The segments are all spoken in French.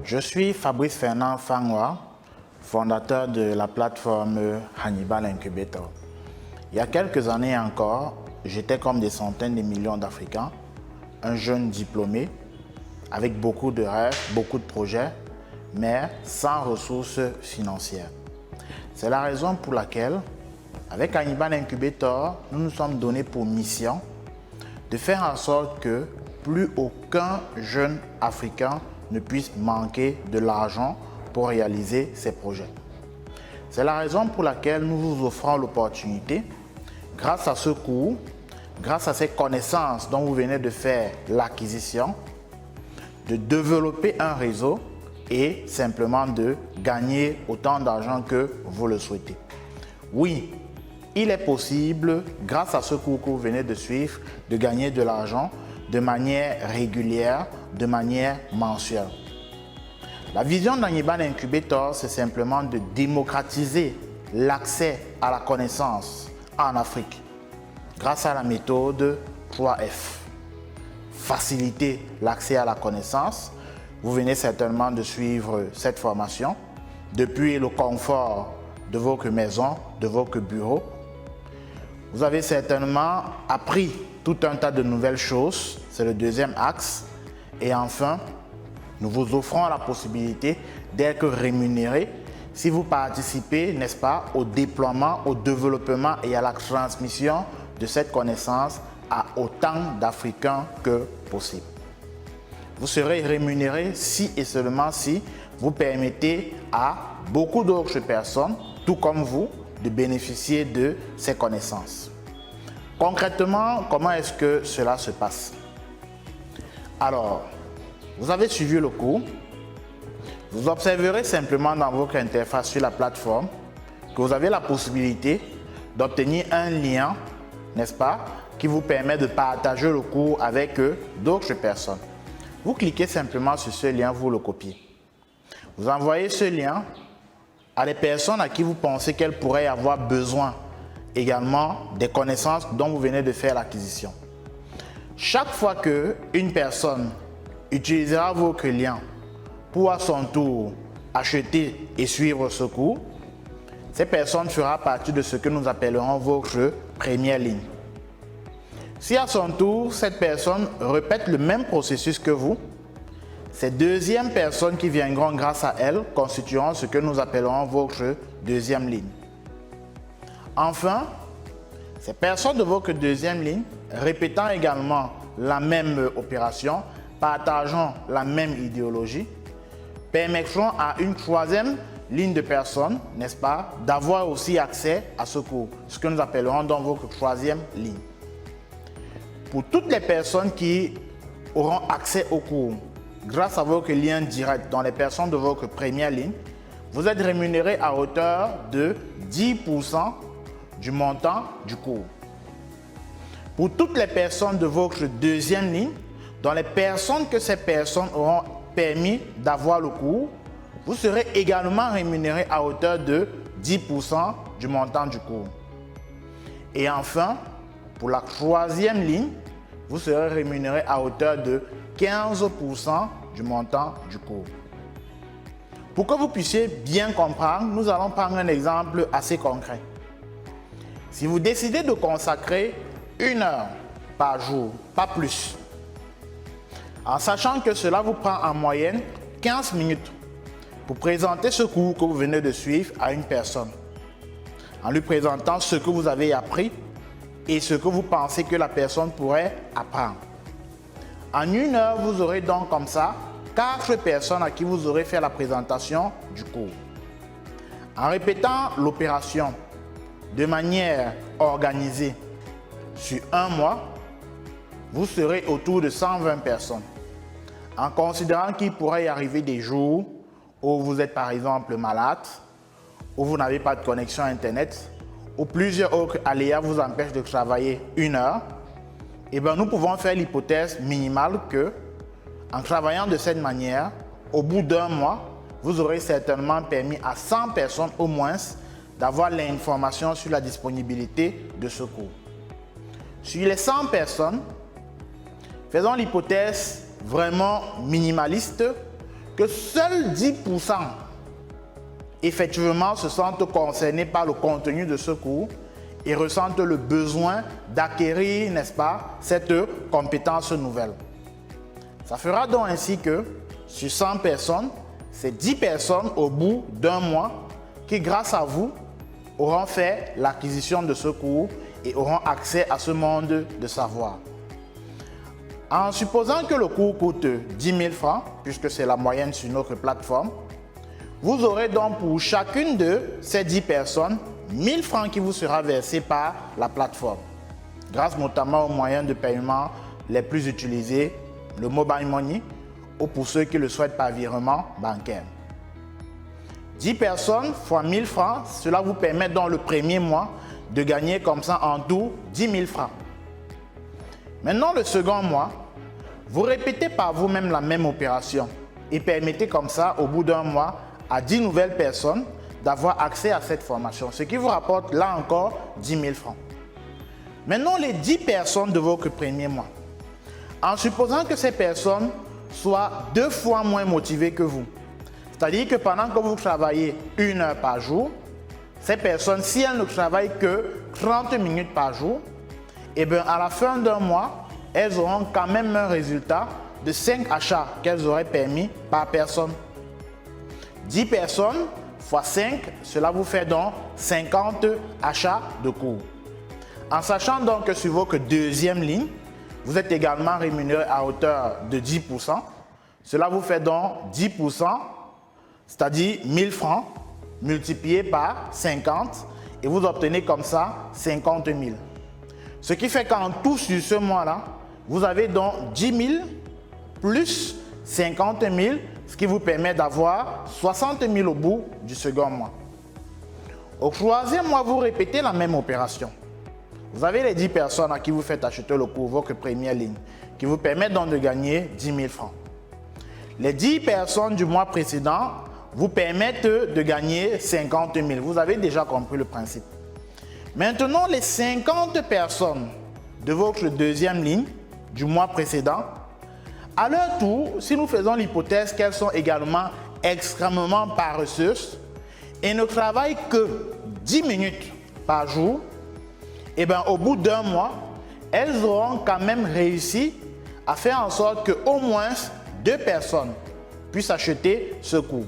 Je suis Fabrice Fernand Fangwa, fondateur de la plateforme Hannibal Incubator. Il y a quelques années encore, j'étais comme des centaines de millions d'Africains, un jeune diplômé, avec beaucoup de rêves, beaucoup de projets, mais sans ressources financières. C'est la raison pour laquelle, avec Hannibal Incubator, nous nous sommes donnés pour mission de faire en sorte que plus aucun jeune Africain ne puisse manquer de l'argent pour réaliser ses projets. C'est la raison pour laquelle nous vous offrons l'opportunité, grâce à ce cours, grâce à ces connaissances dont vous venez de faire l'acquisition, de développer un réseau et simplement de gagner autant d'argent que vous le souhaitez. Oui, il est possible, grâce à ce cours que vous venez de suivre, de gagner de l'argent de manière régulière, de manière mensuelle. La vision d'Hannibal Incubator, c'est simplement de démocratiser l'accès à la connaissance en Afrique grâce à la méthode 3F. Faciliter l'accès à la connaissance. Vous venez certainement de suivre cette formation depuis le confort de votre maison, de votre bureau. Vous avez certainement appris tout un tas de nouvelles choses. C'est le deuxième axe. Et enfin, nous vous offrons la possibilité d'être rémunéré si vous participez, n'est-ce pas, au déploiement, au développement et à la transmission de cette connaissance à autant d'Africains que possible. Vous serez rémunéré si et seulement si vous permettez à beaucoup d'autres personnes, tout comme vous, de bénéficier de ces connaissances. Concrètement, comment est-ce que cela se passe? Alors, vous avez suivi le cours. Vous observerez simplement dans votre interface sur la plateforme que vous avez la possibilité d'obtenir un lien, n'est-ce pas, qui vous permet de partager le cours avec d'autres personnes. Vous cliquez simplement sur ce lien, vous le copiez. Vous envoyez ce lien à les personnes à qui vous pensez qu'elles pourraient avoir besoin également des connaissances dont vous venez de faire l'acquisition. Chaque fois qu'une personne utilisera votre lien pour à son tour acheter et suivre ce cours, cette personne fera partie de ce que nous appellerons votre première ligne. Si à son tour, cette personne répète le même processus que vous, ces deuxièmes personnes qui viendront grâce à elle constitueront ce que nous appellerons votre deuxième ligne. Enfin, ces personnes de votre deuxième ligne, répétant également la même opération, partageant la même idéologie, permettront à une troisième ligne de personnes, n'est-ce pas, d'avoir aussi accès à ce cours, ce que nous appellerons donc votre troisième ligne. Pour toutes les personnes qui auront accès au cours grâce à votre lien direct dans les personnes de votre première ligne, vous êtes rémunéré à hauteur de 10% du montant du cours. Pour toutes les personnes de votre deuxième ligne, dans les personnes que ces personnes auront permis d'avoir le cours, vous serez également rémunéré à hauteur de 10% du montant du cours. Et enfin, pour la troisième ligne, vous serez rémunéré à hauteur de 15% du montant du cours. Pour que vous puissiez bien comprendre, nous allons prendre un exemple assez concret. Si vous décidez de consacrer 1 heure par jour, pas plus, en sachant que cela vous prend en moyenne 15 minutes pour présenter ce cours que vous venez de suivre à une personne, en lui présentant ce que vous avez appris et ce que vous pensez que la personne pourrait apprendre. En 1 heure, vous aurez donc comme ça 4 personnes à qui vous aurez fait la présentation du cours. En répétant l'opération de manière organisée sur 1 mois, vous serez autour de 120 personnes. En considérant qu'il pourrait y arriver des jours où vous êtes par exemple malade, où vous n'avez pas de connexion Internet, ou plusieurs autres aléas vous empêchent de travailler 1 heure, et bien nous pouvons faire l'hypothèse minimale que, en travaillant de cette manière, au bout d'1 mois, vous aurez certainement permis à 100 personnes au moins d'avoir l'information sur la disponibilité de ce cours. Sur les 100 personnes, faisons l'hypothèse vraiment minimaliste que seuls 10% effectivement se sentent concernés par le contenu de ce cours et ressentent le besoin d'acquérir, n'est-ce pas, cette compétence nouvelle. Ça fera donc ainsi que sur 100 personnes, c'est 10 personnes au bout d'un mois qui, grâce à vous, auront fait l'acquisition de ce cours et auront accès à ce monde de savoir. En supposant que le cours coûte 10 000 francs, puisque c'est la moyenne sur notre plateforme, vous aurez donc pour chacune de ces 10 personnes 1 000 francs qui vous sera versé par la plateforme, grâce notamment aux moyens de paiement les plus utilisés, le mobile money, ou pour ceux qui le souhaitent par virement bancaire. 10 personnes fois 1 000 francs, cela vous permet dans le premier mois de gagner comme ça en tout 10 000 francs. Maintenant, le second mois, vous répétez par vous-même la même opération et permettez comme ça, au bout d'un mois, à 10 nouvelles personnes d'avoir accès à cette formation, ce qui vous rapporte là encore 10 000 francs. Maintenant, les 10 personnes de votre premier mois, en supposant que ces personnes soient 2 fois moins motivées que vous, c'est-à-dire que pendant que vous travaillez 1 heure par jour, ces personnes, si elles ne travaillent que 30 minutes par jour, et bien à la fin d'un mois, elles auront quand même un résultat de 5 achats qu'elles auraient permis par personne. 10 personnes fois 5, cela vous fait donc 50 achats de cours. En sachant donc que sur votre deuxième ligne, vous êtes également rémunéré à hauteur de 10%, cela vous fait donc 10%, c'est-à-dire 1 000 francs multiplié par 50 et vous obtenez comme ça 50 000. Ce qui fait qu'en tout sur ce mois-là, vous avez donc 10 000 plus 50 000, ce qui vous permet d'avoir 60 000 au bout du second mois. Au troisième mois, vous répétez la même opération. Vous avez les 10 personnes à qui vous faites acheter le cours, votre première ligne, qui vous permettent donc de gagner 10 000 francs. Les 10 personnes du mois précédent vous permettent de gagner 50 000. Vous avez déjà compris le principe. Maintenant, les 50 personnes de votre deuxième ligne du mois précédent, à leur tour, si nous faisons l'hypothèse qu'elles sont également extrêmement paresseuses et ne travaillent que 10 minutes par jour, et bien au bout d'un mois, elles auront quand même réussi à faire en sorte qu'au moins 2 personnes puissent acheter ce cours.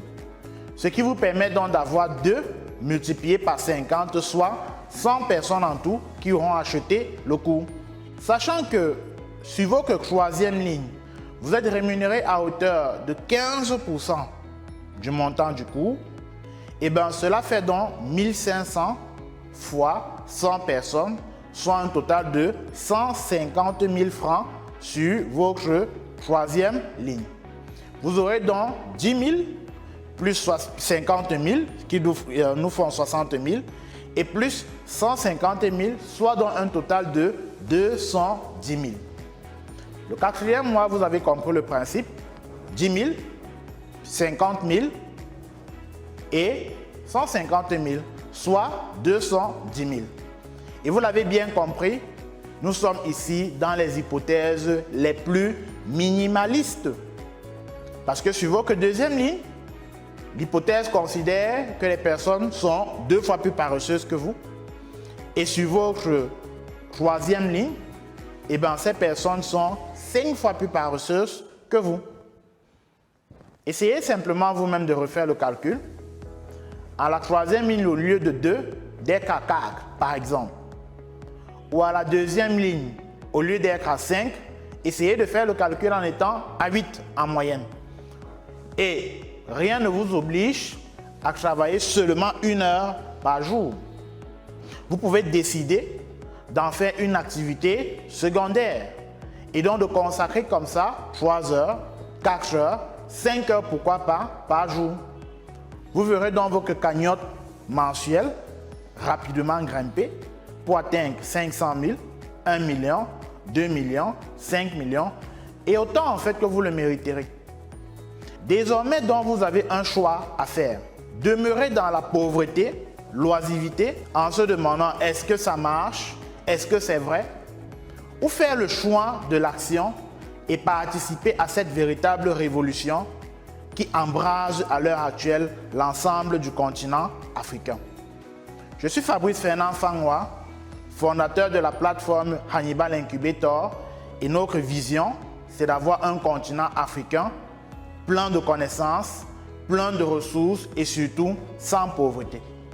Ce qui vous permet donc d'avoir 2 multiplié par 50, soit 100 personnes en tout qui auront acheté le cours. Sachant que sur votre troisième ligne, vous êtes rémunéré à hauteur de 15% du montant du cours, et bien cela fait donc 1500 fois 100 personnes, soit un total de 150 000 francs sur votre troisième ligne. Vous aurez donc 10 000 plus 50 000 qui nous font 60 000 et plus 150 000, soit donc un total de 210 000. Le quatrième mois, vous avez compris le principe, 10 000, 50 000 et 150 000, soit 210 000. Et vous l'avez bien compris, nous sommes ici dans les hypothèses les plus minimalistes. Parce que sur votre deuxième ligne, l'hypothèse considère que les personnes sont 2 fois plus paresseuses que vous. Et sur votre troisième ligne, eh bien, ces personnes sont 5 fois plus paresseuses que vous. Essayez simplement vous-même de refaire le calcul. À la troisième ligne, au lieu de 2, d'être à 4, par exemple. Ou à la deuxième ligne, au lieu d'être à 5, essayez de faire le calcul en étant à 8 en moyenne. Et rien ne vous oblige à travailler seulement 1 heure par jour. Vous pouvez décider d'en faire une activité secondaire et donc de consacrer comme ça 3 heures, 4 heures, 5 heures, pourquoi pas, par jour. Vous verrez donc votre cagnotte mensuelle rapidement grimper pour atteindre 500 000, 1 million, 2 millions, 5 millions et autant en fait que vous le mériterez. Désormais donc vous avez un choix à faire. Demeurer dans la pauvreté, l'oisivité en se demandant est-ce que ça marche, est-ce que c'est vrai, ou faire le choix de l'action et participer à cette véritable révolution qui embrase à l'heure actuelle l'ensemble du continent africain. Je suis Fabrice Fernand Fangwa, fondateur de la plateforme Hannibal Incubator, et notre vision, c'est d'avoir un continent africain plein de connaissances, plein de ressources et surtout sans pauvreté.